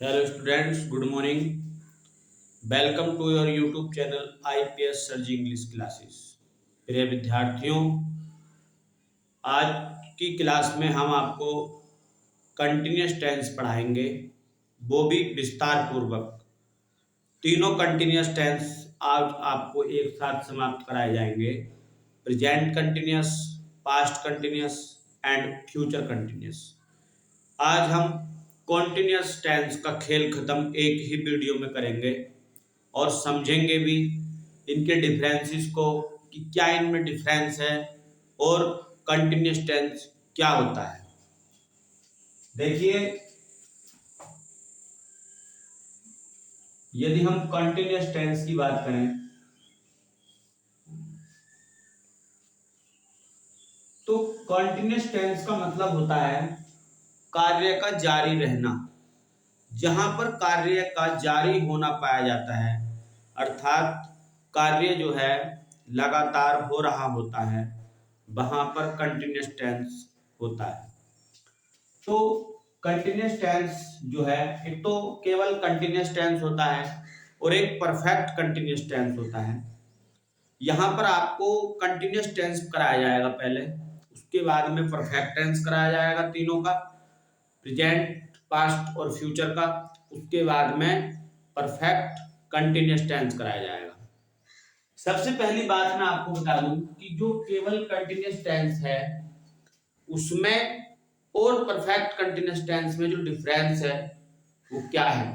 Hello students, good morning. Welcome to your YouTube channel IPS Surgery English Classes. प्रिय विद्यार्थियों, आज की class में हम आपको कंटिन्यूस टेंस पढ़ाएंगे, वो भी विस्तार पूर्वक। तीनों कंटिन्यूस टेंस आज आपको एक साथ समाप्त कराए जाएंगे। Present continuous, past continuous and future continuous. आज हम कॉन्टिन्यूस टेंस का खेल खत्म एक ही वीडियो में करेंगे और समझेंगे भी इनके डिफरेंसेस को कि क्या इनमें डिफरेंस है और कंटिन्यूस टेंस क्या होता है। देखिए, यदि हम कंटिन्यूस टेंस की बात करें तो कंटिन्यूस टेंस का मतलब होता है कार्य का जारी रहना। जहां पर कार्य का जारी होना पाया जाता है, अर्थात कार्य जो है लगातार हो रहा होता है, वहां पर कंटिन्यूस टेंस होता है। तो कंटिन्यूस टेंस जो है, एक तो केवल कंटिन्यूस टेंस होता है और एक परफेक्ट कंटिन्यूस टेंस होता है। यहां पर आपको कंटिन्यूस टेंस कराया जाएगा पहले, उसके बाद में परफेक्ट टेंस कराया जाएगा तीनों का, प्रेजेंट, पास्ट और फ्यूचर का। उसके बाद में परफेक्ट कंटिन्यूस टेंस कराया जाएगा। सबसे पहली बात मैं आपको बता दूं कि जो केवल कंटिन्यूस टेंस है उसमें और परफेक्ट कंटिन्यूस टेंस में जो डिफरेंस है वो क्या है।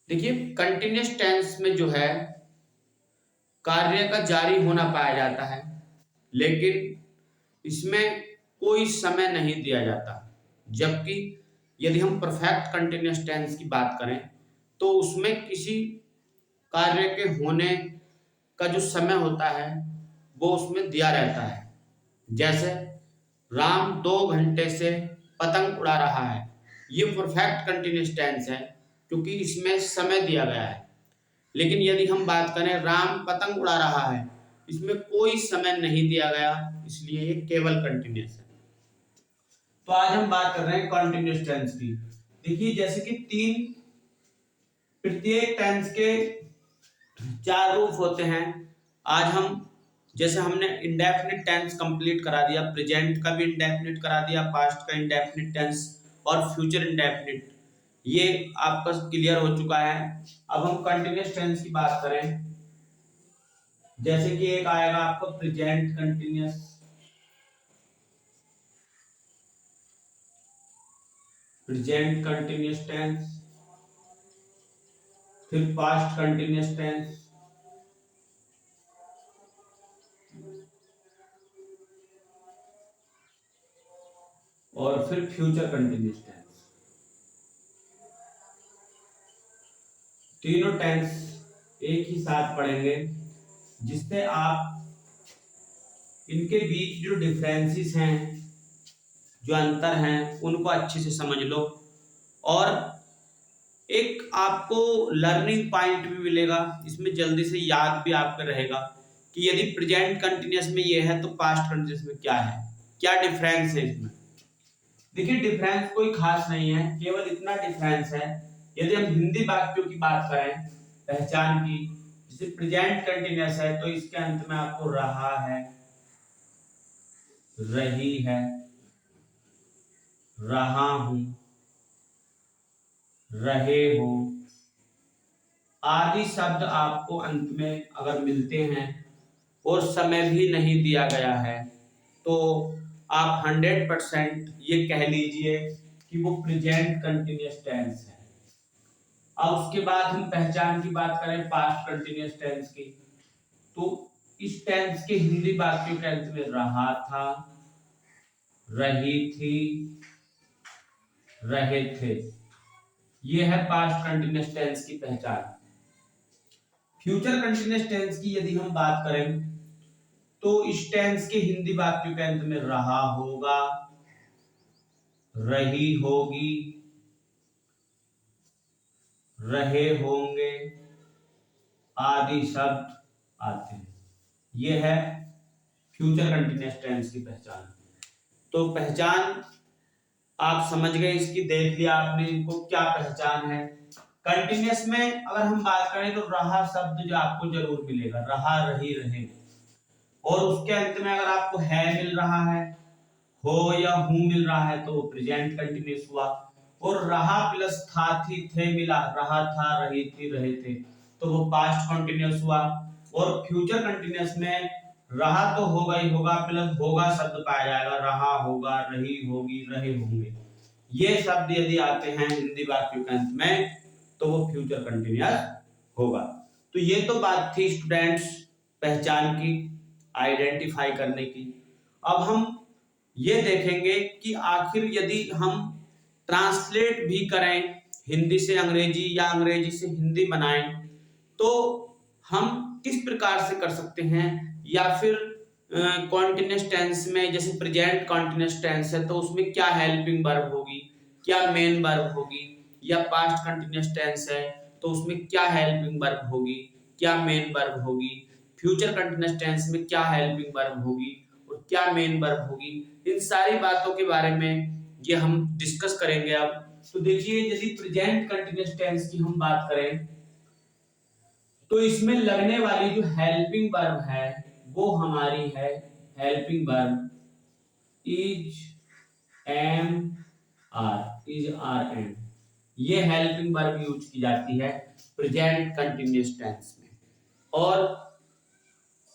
देखिए, कंटिन्यूस टेंस में जो है कार्य का जारी होना पाया जाता है, लेकिन इसमें कोई समय नहीं दिया जाता। जबकि यदि हम परफेक्ट कंटिन्यूस टेंस की बात करें तो उसमें किसी कार्य के होने का जो समय होता है वो उसमें दिया रहता है। जैसे राम 2 घंटे से पतंग उड़ा रहा है, ये परफेक्ट कंटिन्यूस टेंस है क्योंकि इसमें समय दिया गया है। लेकिन यदि हम बात करें राम पतंग उड़ा रहा है, इसमें कोई समय नहीं दिया गया, इसलिए ये केवल कंटिन्यूस है। तो आज हम बात कर रहे हैं कंटिन्यूस टेंस की। देखिए, जैसे कि तीन प्रत्येक टेंस के 4 रूप होते हैं। आज हम जैसे हमने इंडेफिनिट टेंस कंप्लीट करा दिया, प्रेजेंट का भी इंडेफिनिट करा दिया, पास्ट का इंडेफिनिट टेंस और फ्यूचर इंडेफिनिट, ये आपका क्लियर हो चुका है। अब हम कंटिन्यूस टेंस की बात करें, जैसे कि एक आएगा आपको present continuous, present continuous tense, फिर पास्ट कंटिन्यूस टेंस, और फिर फ्यूचर कंटिन्यूस टेंस। तीनों टेंस एक ही साथ पढ़ेंगे, जिससे आप इनके बीच जो डिफरेंसेस हैं, जो अंतर हैं, उनको अच्छे से समझ लो और एक आपको लर्निंग पॉइंट भी मिलेगा। इसमें जल्दी से याद भी आपका रहेगा कि यदि प्रेजेंट कंटिन्यूस में ये है तो पास्ट कंटिन्यूस में क्या है, क्या डिफरेंस है इसमें। देखिए, डिफरेंस कोई खास नहीं है, केवल इतना डिफरेंस है, यदि हम हिंदी वाक्यों की बात करें पहचान की, जैसे प्रेजेंट कंटिन्यूस है तो इसके अंत में आपको रहा है, रही है, रहा हूं, रहे हो आदि शब्द आपको अंत में अगर मिलते हैं और समय भी नहीं दिया गया है तो आप 100% ये कह लीजिए कि वो प्रेजेंट कंटिन्यूस टेंस है। अब उसके बाद हम पहचान की बात करें पास्ट कंटिन्यूस टेंस की, तो इस टेंस के हिंदी वाक्यों के अंत में रहा था, रही थी, रहे थे, ये है पास्ट कंटिन्यूस टेंस की पहचान। फ्यूचर कंटिन्यूस टेंस की यदि हम बात करें तो इस टेंस के हिंदी वाक्यों के अंत में रहा होगा, रही होगी, रहे होंगे आदि शब्द आते हैं। यह है फ्यूचर कंटिन्यूस टेंस की पहचान। तो पहचान आप समझ गए, इसकी देख लिया आपने, इनको क्या पहचान है। कंटिन्यूअस में अगर हम बात करें तो रहा शब्द जो आपको जरूर मिलेगा, रहा, रही, रहे, और उसके अंत में अगर आपको है मिल रहा है, हो या हूं मिल रहा है तो वो प्रेजेंट कंटिन्यूअस हुआ, और रहा प्लस था, थी, थे मिला, रहा था, रही थी, रहे थे, तो वो पास्ट कंटिन्यूअस हुआ। और फ्यूचर कंटिन्यूअस में रहा तो होगा ही होगा प्लस होगा शब्द पाया जाएगा, रहा होगा, रही होगी, रहे होंगे, ये शब्द यदि आते हैं हिंदी वाक्यों के अंत में तो वो फ्यूचर कंटिन्यूअस होगा। तो ये तो बात थी स्टूडेंट्स पहचान की, आइडेंटिफाई करने की। अब हम ये देखेंगे कि आखिर यदि हम ट्रांसलेट भी करें हिंदी से अंग्रेजी या अंग्रेजी से हिंदी बनाएं तो हम किस प्रकार से कर सकते हैं, या फिर कॉन्टिन्यूअस टेंस में जैसे प्रेजेंट कॉन्टिन्यूअस टेंस है तो उसमें क्या हेल्पिंग वर्ब होगी, क्या मेन वर्ब होगी, या पास्ट कंटिन्यूअस टेंस है तो उसमें क्या हेल्पिंग वर्ब होगी, क्या मेन वर्ब होगी, फ्यूचर कंटिन्यूअस टेंस में क्या हेल्पिंग वर्ब होगी और क्या मेन वर्ब होगी, इन सारी बातों के बारे में ये हम डिस्कस करेंगे अब। तो देखिए जैसे प्रेजेंट कंटिन्यूअस टेंस की हम बात करें तो इसमें लगने वाली जो हेल्पिंग वर्ब है वो हमारी है helping verb is, am, are, is, are, am, ये हेल्पिंग वर्ब यूज की जाती है प्रेजेंट कंटिन्यूअस टेंस में। और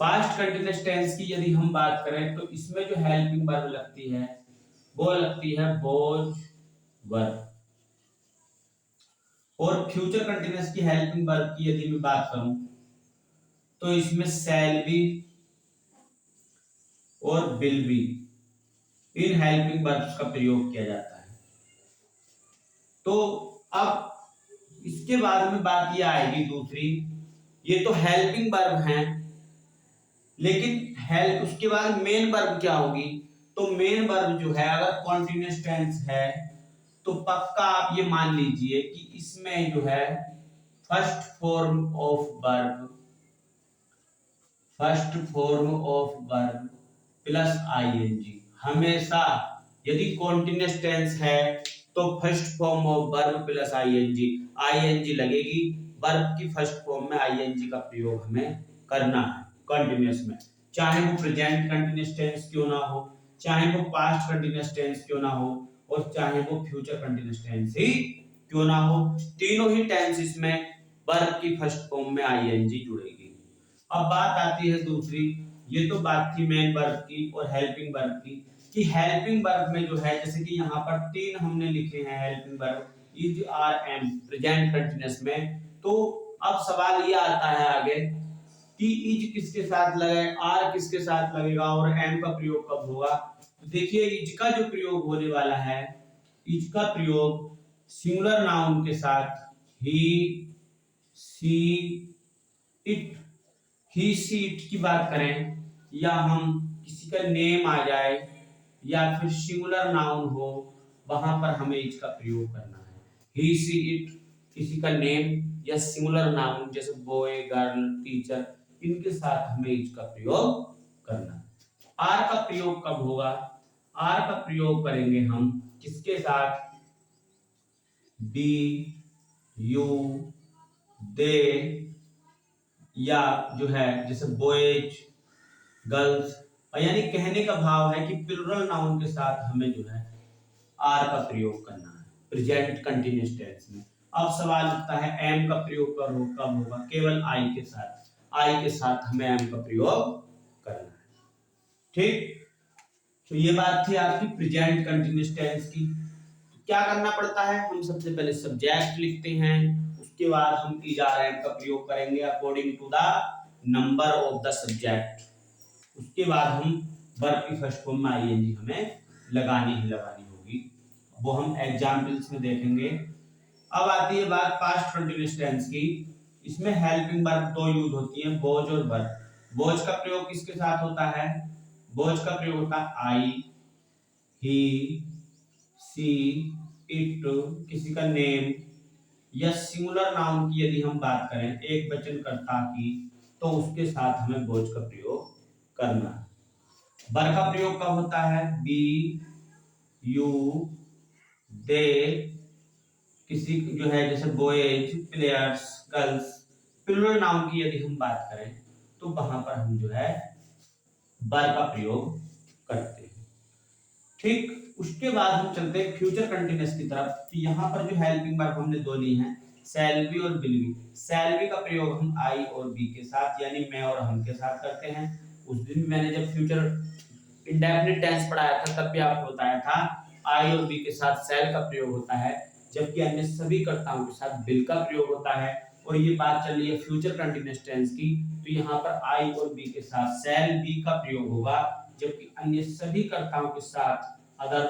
पास्ट कंटिन्यूअस टेंस की यदि हम बात करें तो इसमें जो हेल्पिंग वर्ब लगती है वो लगती है वॉज वर्ब। और फ्यूचर कंटिन्यूअस की हेल्पिंग वर्ब की यदि मैं बात करूं तो इसमें शैल बी और will be, in helping verbs का प्रयोग किया जाता है। तो अब इसके बाद में बात ये आएगी दूसरी, ये तो हेल्पिंग वर्ब हैं, लेकिन हेल्प उसके बाद मेन वर्ब क्या होगी, तो मेन वर्ब जो है अगर कॉन्टिन्यूअस टेंस है तो पक्का आप ये मान लीजिए कि इसमें जो है first form of verb, first form of verb plus ING हमेशा, यदि कॉन्टिन्यूअस टेंस है तो first form of verb plus ING, ING लगेगी, वर्ब की फर्स्ट फॉर्म में आईएनजी का प्रयोग हमें करना है कंटिन्यूअस में, चाहे वो प्रेजेंट कंटिन्यूअस टेंस क्यों ना हो, चाहे वो पास्ट कंटिन्यूअस टेंस क्यों ना हो, और चाहे वो फ्यूचर कंटिन्यूअस टेंस ही क्यों ना हो, तीनों ही टेंसेस में वर्ब की फर्स्ट फॉर्म में आईएनजी जुड़ेगी। अब बात आती है दूसरी, ये तो बात थी मेन वर्ब की और हेल्पिंग वर्ब की, कि हेल्पिंग वर्ब में जो है जैसे कि यहाँ पर तीन हमने लिखे हैं helping verb, is, are, am, present continuous में। तो अब सवाल ये आता है आगे कि इज किसके साथ लगेगा, आर किसके साथ लगेगा और एम का प्रयोग कब होगा। तो देखिए इज का जो प्रयोग होने वाला है, इज का प्रयोग सिंगुलर नाउन के साथ ही, सी, इट, ही, सी, इट की बात करें या हम किसी का नेम आ जाए या फिर सिंगुलर नाउन हो वहां पर हमें इज का प्रयोग करना है। ही, सी, इट किसी का नेम या सिंगुलर नाउन जैसे बॉय, गर्ल, टीचर, इनके साथ हमें इज का प्रयोग करना है। आर का प्रयोग कब होगा, आर का प्रयोग करेंगे हम किसके साथ, बी, यू, दे, या जो है जैसे बॉयज, गर्ल्स, यानी कहने का भाव है कि प्लुरल नाउन के साथ हमें जो है आर का प्रयोग करना है प्रेजेंट कंटिन्यूअस टेंस में। अब सवाल उठता है एम का प्रयोग कब होगा, केवल आई के साथ, आई के साथ हमें एम का प्रयोग करना है। ठीक, तो ये बात थी आपकी प्रेजेंट कंटिन्यूअस टेंस की। तो क्या करना पड़ता है, हम सबसे पहले सब्जेक्ट लिखते हैं, उसके बाद हम इज, आर, एम का प्रयोग करेंगे according to the number of the subject, उसके बाद हम वर्ब की फर्स्ट फॉर्म में आईएनजी हमें लगानी ही लगानी होगी, वो हम एग्जांपल्स में देखेंगे। अब आती है बात पास्ट कंटिन्यूअस टेंस की, इसमें हेल्पिंग वर्ब दो यूज होती है, वॉज और वर। वॉज का प्रयोग किसके साथ होता है, वॉज का प्रयोग होता है आई, ही, सी, इट, किसी का नेम या सिंगुलर नाउन की यदि हम बात करें एक वचन कर्ता की तो उसके साथ हमें वॉज का प्रयोग करना है। वर का प्रयोग कब होता है, बी, यू, दे, किसी जो है जैसे boys, players, girls, plural noun की यदि हम बात करें तो वहां पर हम जो है बर का प्रयोग करते हैं। ठीक, उसके बाद हम चलते हैं फ्यूचर कंटिन्यूअस की तरफ। तो यहाँ पर जो हेल्पिंग वर्ब हमने दो ली हैं, शैल बी और विल बी। शैल बी का प्रयोग हम आई और बी के साथ यानी मैं और हम के साथ करते हैं। उस दिन मैंने जब फ्यूचर इंडेफिनिट टेंस पढ़ाया था तब भी आपको बताया था आई और बी के साथ शैल का प्रयोग होता है, जबकि अन्य सभी कर्ताओं के साथ विल का प्रयोग होता है। और ये बात चल रही है फ्यूचर कंटिन्यूअस टेंस की, तो यहाँ पर आई और बी के साथ शैल बी का प्रयोग होगा, जबकि अन्य सभी कर्ताओं के साथ अदर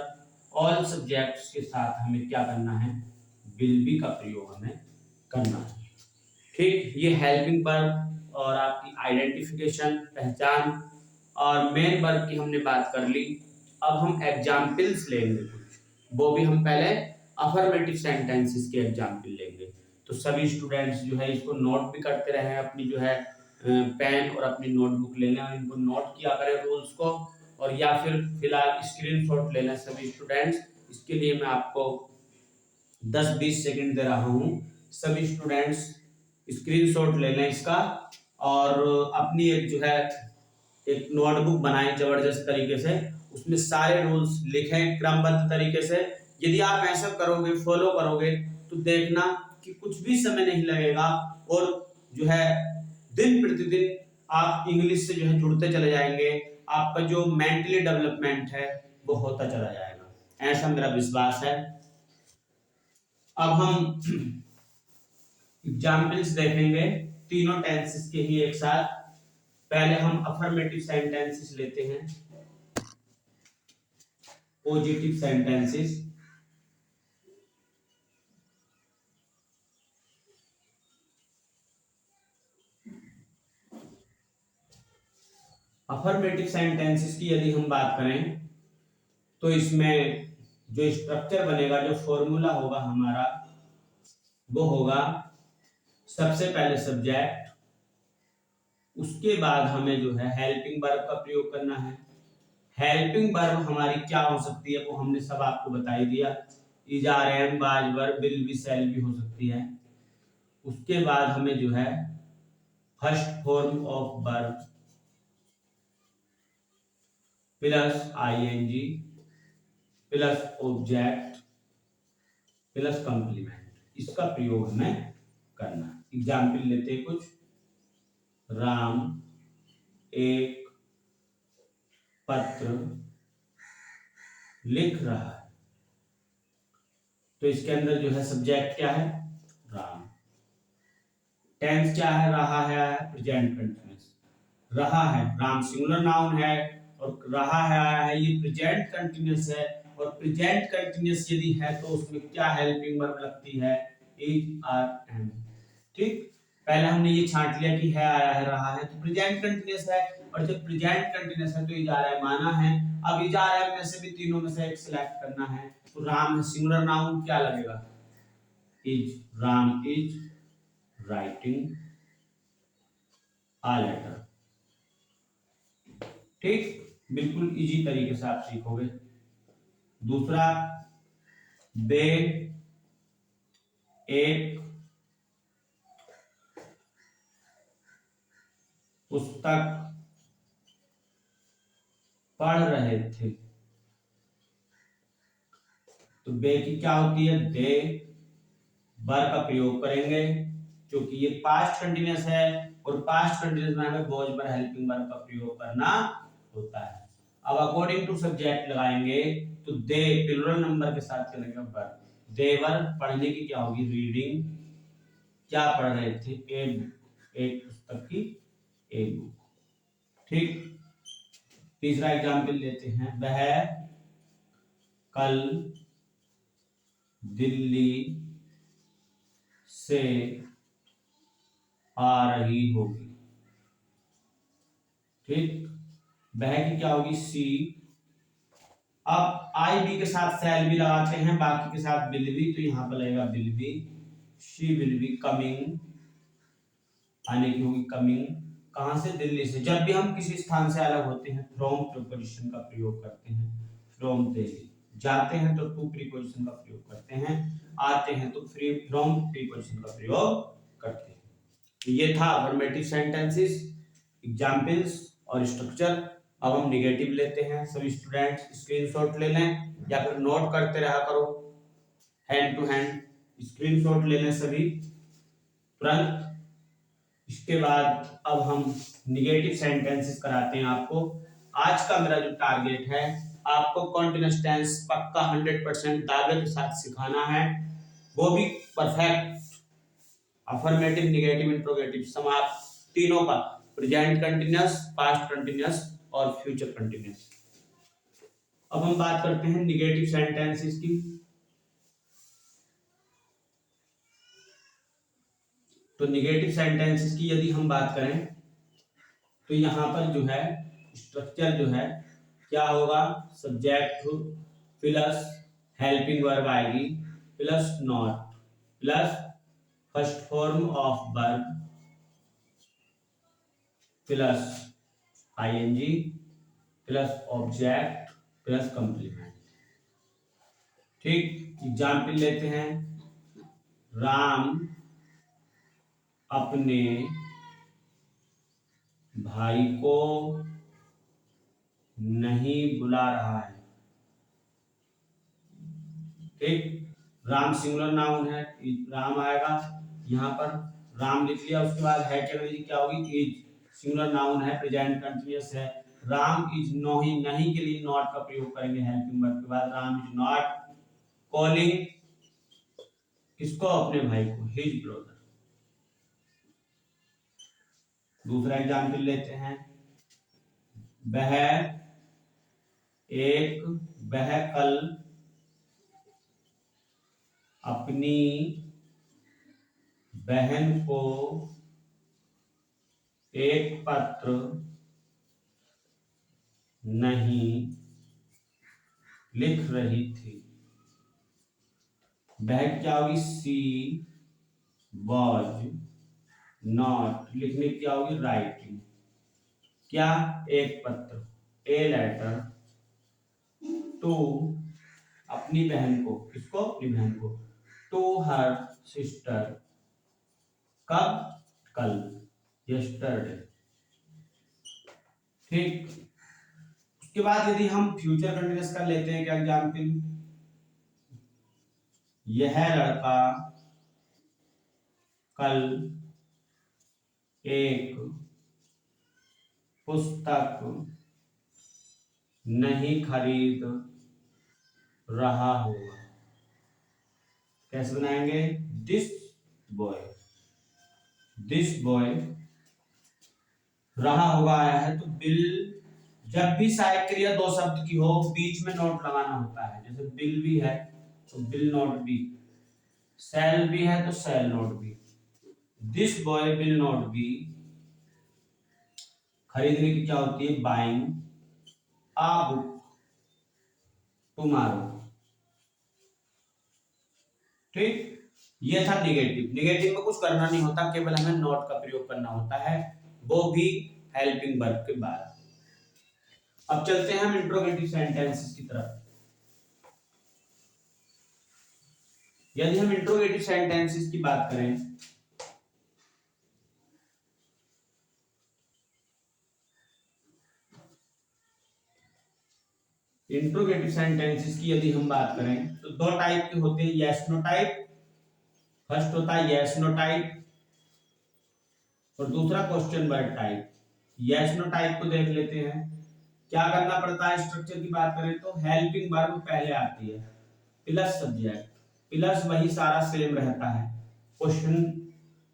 ऑल सब्जेक्ट्स के साथ हमें क्या करना है, विल बी का प्रयोग हमें करना है। ठीक, ये हेल्पिंग वर्ब और आपकी आइडेंटिफिकेशन, पहचान और मेन वर्ब की हमने बात कर ली। अब हम एग्जाम्पल्स लेंगे कुछ, वो भी हम पहले अफर्मेटिव सेंटेंसेस के एग्जाम्पल लेंगे। तो सभी स्टूडेंट्स जो है इसको नोट भी करते रहे, अपनी जो है पेन और अपनी नोटबुक ले लें और इनको नोट किया करें रूल्स को, और या फिर फिलहाल स्क्रीनशॉट ले लें सभी स्टूडेंट्स। इसके लिए मैं आपको 10-20 सेकंड दे रहा हूँ। सभी स्टूडेंट्स स्क्रीनशॉट ले लें इसका और अपनी एक जो है एक नोटबुक बनाएं जबरदस्त तरीके से, उसमें सारे रूल्स लिखें क्रमबद्ध तरीके से। यदि आप ऐसा करोगे, फॉलो करोगे, तो देखना कि कुछ भी समय नहीं लगेगा और जो है दिन प्रतिदिन आप इंग्लिश से जो है जुड़ते चले जाएंगे। आपका जो मेंटली डेवलपमेंट है वो होता चला जाएगा, ऐसा मेरा विश्वास है। अब हम एग्जाम्पल्स देखेंगे तीनों टेंसेस के ही एक साथ। पहले हम अफर्मेटिव सेंटेंसेस लेते हैं, पॉजिटिव सेंटेंसेस। अफर्मेटिव सेंटेंसेस की यदि हम बात करें तो इसमें जो स्ट्रक्चर बनेगा, जो फॉर्मूला होगा हमारा, वो होगा सबसे पहले सब्जेक्ट, उसके बाद हमें जो है हेल्पिंग वर्ब का प्रयोग करना है। हेल्पिंग वर्ब हमारी क्या हो सकती है वो हमने सब आपको बता ही दिया, is, are, am, was verb, will be, shall be हो सकती है। उसके बाद हमें जो है first form of verb plus ING plus object plus complement, इसका प्रयोग हमें करना है। एग्जाम्पल लेते हैं कुछ। राम एक पत्र लिख रहा है, तो इसके अंदर जो है सब्जेक्ट क्या है, राम। टेंस क्या है, रहा है, प्रेजेंट कंटिन्यूअस। रहा है, राम सिंगुलर नाउन है और रहा है आया है, ये प्रेजेंट कंटिन्यूअस है। और प्रेजेंट कंटिन्यूअस यदि है तो उसमें क्या हेल्पिंग वर्ब लगती है, इज, आर, एम। ठीक, पहले हमने ये छांट लिया कि है आया है रहा है तो प्रेजेंट कंटिन्यूअस है, और जब प्रेजेंट कंटिन्यूअस है तो इज, आर, एम आना है। अब इज, आर, एम में से भी तीनों में से एक सिलेक्ट करना है, तो राम है सिंगुलर नाउन, क्या लगेगा, is. Ram is writing a letter. ठीक, बिल्कुल इजी तरीके से आप सीखोगे। दूसरा, वे एक पुस्तक पढ़ रहे थे, तो वे की क्या होती है, दे। वर का प्रयोग करेंगे क्योंकि ये पास्ट कंटिन्यूअस है और पास्ट कंटिन्यूअस में हमें वॉज पर हेल्पिंग वर्ब का प्रयोग करना होता है। अब अकॉर्डिंग टू सब्जेक्ट लगाएंगे तो दे प्लूरल नंबर के साथ चलेगा वर्ब। देवर पढ़ने की क्या होगी, रीडिंग। क्या पढ़ रहे थे, ए बुक, एक पुस्तक की ए बुक। ठीक, तीसरा एग्जाम्पल लेते हैं। वह कल दिल्ली से आ रही होगी। ठीक, वह की क्या होगी, सी। अब आई बी के साथ शैल भी लगाते हैं, बाकी के साथ विल बी, तो यहां पर लगेगा will be. She will be coming, आने की होगी कमिंग। कहां से, दिल्ली से। जब भी हम किसी स्थान से अलग होते हैं फ्रॉम प्रीपोजिशन का प्रयोग करते हैं, फ्रॉम दिल्ली, जाते हैं तो टू प्रीपोजिशन का प्रयोग करते हैं, आते हैं तो फ्री फ्रॉम प्रीपोजिशन का प्रयोग करते हैं। तो ये था अफर्मेटिव सेंटेंसेस, एग्जाम्पल्स और स्ट्रक्चर। अब हम निगेटिव लेते हैं। सभी स्टूडेंट्स स्क्रीनशॉट ले लें या फिर नोट करते रहा करो, हैंड टू हैंड स्क्रीनशॉट ले लें सभी तुरंत। इसके बाद अब हम निगेटिव सेंटेंसेस कराते हैं आपको। आज का मेरा जो टारगेट है, आपको कॉन्टिन्यूअस टेंस पक्का 100% दावे के साथ सिखाना है, वो भी परफेक्ट। अफर्मेटिव, निगेटिव, इंट्रोगेटिव समाप्त तीनों का, प्रेजेंट कंटिन्यूअस, पास्ट कंटिन्यूअस और फ्यूचर कंटिन्यूअस। अब हम बात करते हैं निगेटिव सेंटेंसेस की। तो निगेटिव सेंटेंसेस की यदि हम बात करें तो यहाँ पर जो है स्ट्रक्चर जो है क्या होगा, सब्जेक्ट प्लस हेल्पिंग वर्ब आएगी plus not plus first form of verb plus ING plus object plus complement. ठीक, एग्जाम्पल लेते हैं। राम अपने भाई को नहीं बुला रहा है। ठीक, राम सिंगुलर नाउन है, राम आएगा यहाँ पर, राम लिख लिया। उसके बाद है की अंग्रेजी क्या होगी, इज। सिंगुलर नाउन है, प्रेजेंट कंटिन्यूअस है। राम इज नहीं, नहीं के लिए नॉट का प्रयोग करेंगे हेल्पिंग वर्ब के बाद। राम इज नॉट कॉलिंग किसको, अपने भाई को, हिज ब्रदर। दूसरा एग्जाम्पल लेते हैं। वह कल अपनी बहन को एक पत्र नहीं लिख रही थी। वह क्या होगी, सी वॉज नॉट, लिखने क्या होगी, राइटिंग। क्या, एक पत्र, ए लेटर टू अपनी बहन को, किसको, अपनी बहन को, टू हर सिस्टर, कब, कल, यस्टरडे। ठीक, उसके बाद यदि हम फ्यूचर कंटिन्यूअस का लेते हैं क्या एग्जाम्पल, यह लड़का कल एक पुस्तक नहीं खरीद रहा होगा। कैसे बनाएंगे, दिस बॉय रहा होगा आया है तो बिल, जब भी सहायक क्रिया दो शब्द की हो बीच में नोट लगाना होता है। जैसे बिल भी है तो बिल नोट बी, सेल भी है तो shall not be. This boy will not be, खरीदने की क्या होती है, बाइंग आ बुक टुमारो। ठीक, ये था निगेटिव। निगेटिव में कुछ करना नहीं होता, केवल हमें नॉट का प्रयोग करना होता है, वो भी हेल्पिंग वर्ब के बाद। अब चलते हैं हम इंट्रोगेटिव सेंटेंसेस की तरफ। यदि हम इंट्रोगेटिव सेंटेंसेस की बात करें इंट्रोगेटिव सेंटेंसेस की यदि हम बात करें तो दो टाइप के होते हैं, यस नो टाइप। फर्स्ट होता है यस नो टाइप और दूसरा question word type. Yes no type को देख लेते हैं। क्या करना पड़ता है, स्ट्रक्चर की बात करें तो हेल्पिंग वर्ब पहले आती है प्लस सब्जेक्ट प्लस वही सारा सेम रहता है, क्वेश्चन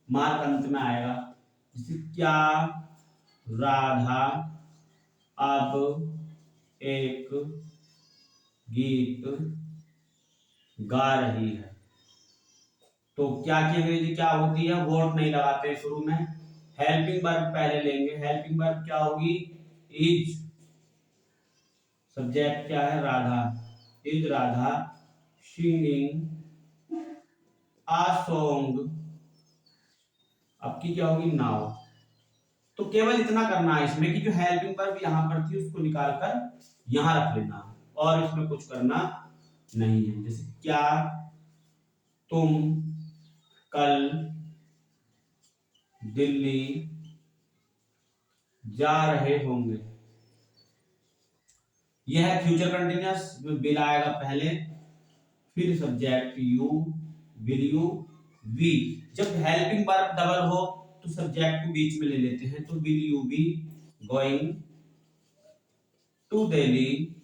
मार्क अंत में आएगा। जैसे क्या राधा अब एक गीत गा रही है। तो क्या की अंग्रेजी क्या होती है, वोट नहीं लगाते शुरू में, हेल्पिंग वर्ब पहले लेंगे। हेल्पिंग वर्ब क्या होगी, इज, सब्जेक्ट क्या है, Radha, is Radha singing uh song, आपकी क्या होगी, नाउ। तो केवल इतना करना है इसमें कि जो हेल्पिंग वर्ब यहां पर थी उसको निकालकर यहां रख लेना और इसमें कुछ करना नहीं है। जैसे क्या तुम कल दिल्ली जा रहे होंगे, यह है फ्यूचर कंटिन्यूअस में विल आएगा पहले, फिर subject you, will you, we. जब हेल्पिंग वर्ब डबल हो तो सब्जेक्ट को बीच में ले लेते हैं, तो will you be going to Delhi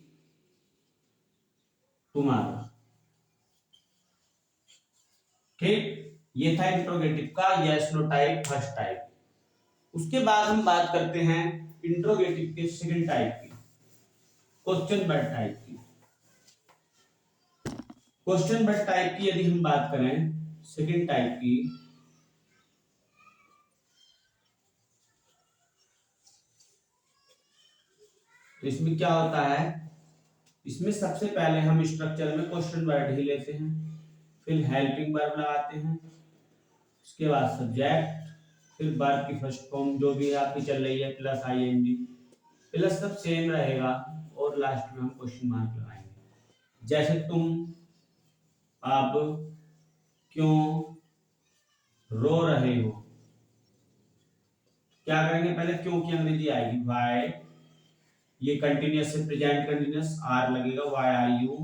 tomorrow. ठीक, ये था इंट्रोगेटिव का yes no type, first type. उसके बाद हम बात करते हैं इंट्रोगेटिव के सेकंड टाइप की, क्वेश्चन वर्ड टाइप की। क्वेश्चन वर्ड टाइप की यदि हम बात करें सेकंड टाइप की, तो इसमें क्या होता है, इसमें सबसे पहले हम स्ट्रक्चर में क्वेश्चन वर्ड ही लेते हैं, फिर हेल्पिंग वर्ब लगाते हैं, उसके बाद सब्जेक्ट, फिर वर्ब की फर्स्ट फॉर्म जो भी आपकी चल रही है प्लस आईएनजी, प्लस सब सेम रहेगा, और लास्ट में हम क्वेश्चन मार्क लगाएंगे। जैसे तुम अब क्यों रो रहे हो, क्या करेंगे, पहले क्यों की अंग्रेजी आएगी वाई, ये कंटिन्यूअस है प्रेजेंट कंटिन्यूअस, आर लगेगा, वाई आर यू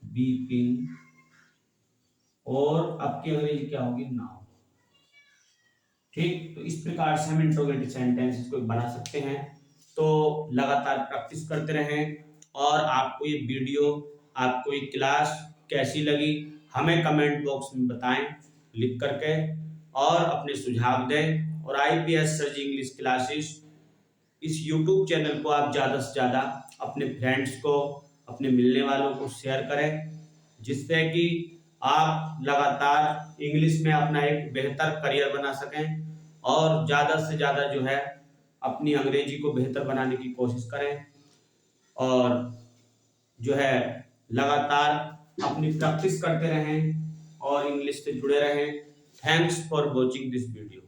वीपिंग, और अब की अंग्रेजी क्या होगी नाउ। ठीक, तो इस प्रकार से हम इंट्रोगेटिव सेंटेंसेस को बना सकते हैं। तो लगातार प्रैक्टिस करते रहें, और आपको ये वीडियो, आपको ये क्लास कैसी लगी हमें कमेंट बॉक्स में बताएं लिख करके, और अपने सुझाव दें। और आईपीएस सर जी इंग्लिश क्लासेस इस यूट्यूब चैनल को आप ज़्यादा से ज़्यादा अपने फ्रेंड्स को, अपने मिलने वालों को शेयर करें, जिससे कि आप लगातार इंग्लिश में अपना एक बेहतर करियर बना सकें, और ज़्यादा से ज़्यादा जो है अपनी अंग्रेजी को बेहतर बनाने की कोशिश करें, और जो है लगातार अपनी प्रैक्टिस करते रहें और इंग्लिश से जुड़े रहें। Thanks for watching this video.